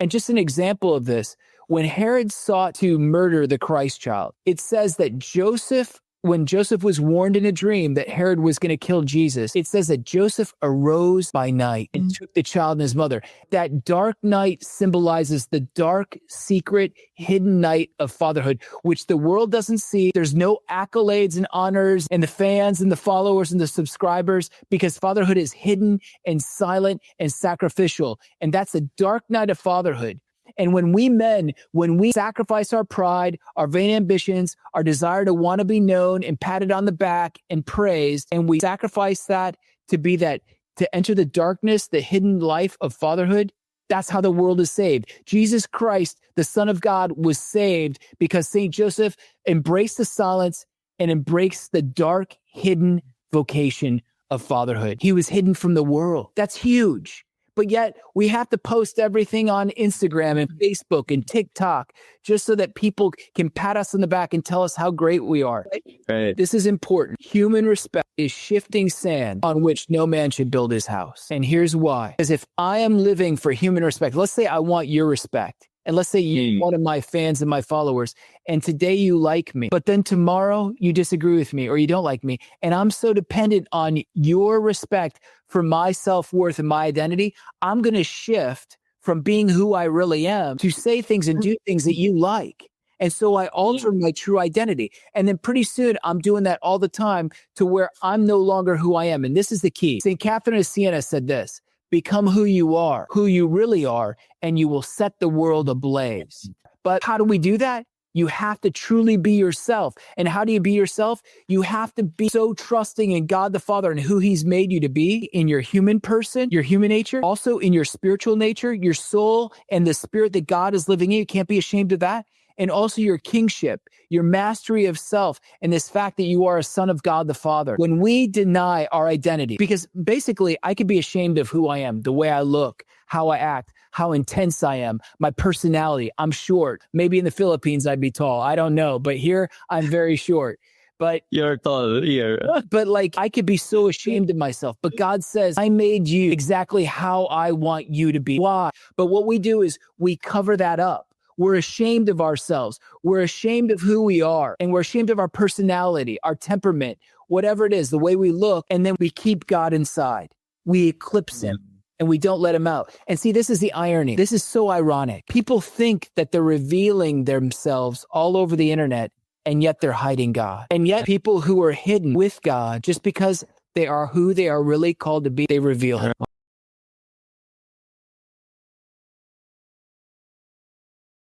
And just an example of this, when Herod sought to murder the Christ child, it says that when Joseph was warned in a dream that Herod was going to kill Jesus, it says that Joseph arose by night and took the child and his mother. That dark night symbolizes the dark, secret, hidden night of fatherhood, which the world doesn't see. There's no accolades and honors and the fans and the followers and the subscribers, because fatherhood is hidden and silent and sacrificial. And that's the dark night of fatherhood. And when we sacrifice our pride, our vain ambitions, our desire to want to be known and patted on the back and praised, and we sacrifice that to enter the darkness, the hidden life of fatherhood, that's how the world is saved. Jesus Christ, the Son of God, was saved because St. Joseph embraced the silence and embraced the dark, hidden vocation of fatherhood. He was hidden from the world. That's huge. But yet we have to post everything on Instagram and Facebook and TikTok just so that people can pat us on the back and tell us how great we are. Right. This is important. Human respect is shifting sand on which no man should build his house. And here's why. Because if I am living for human respect, let's say I want your respect. And let's say you're one of my fans and my followers, and today you like me, but then tomorrow you disagree with me or you don't like me. And I'm so dependent on your respect for my self-worth and my identity, I'm going to shift from being who I really am to say things and do things that you like. And so I alter my true identity. And then pretty soon I'm doing that all the time to where I'm no longer who I am. And this is the key. St. Catherine of Siena said this: become who you are, who you really are, and you will set the world ablaze. But how do we do that? You have to truly be yourself. And how do you be yourself? You have to be so trusting in God the Father and who he's made you to be in your human person, your human nature, also in your spiritual nature, your soul and the spirit that God is living in. You can't be ashamed of that. And also your kingship, your mastery of self, and this fact that you are a son of God the Father. When we deny our identity, because basically I could be ashamed of who I am, the way I look, how I act, how intense I am, my personality. I'm short. Maybe in the Philippines I'd be tall. I don't know. But here I'm very short. But you're tall here. But like I could be so ashamed of myself. But God says, I made you exactly how I want you to be. Why? But what we do is we cover that up. We're ashamed of ourselves. We're ashamed of who we are. And we're ashamed of our personality, our temperament, whatever it is, the way we look. And then we keep God inside. We eclipse him and we don't let him out. And see, this is the irony. This is so ironic. People think that they're revealing themselves all over the internet, and yet they're hiding God. And yet people who are hidden with God, just because they are who they are really called to be, they reveal him.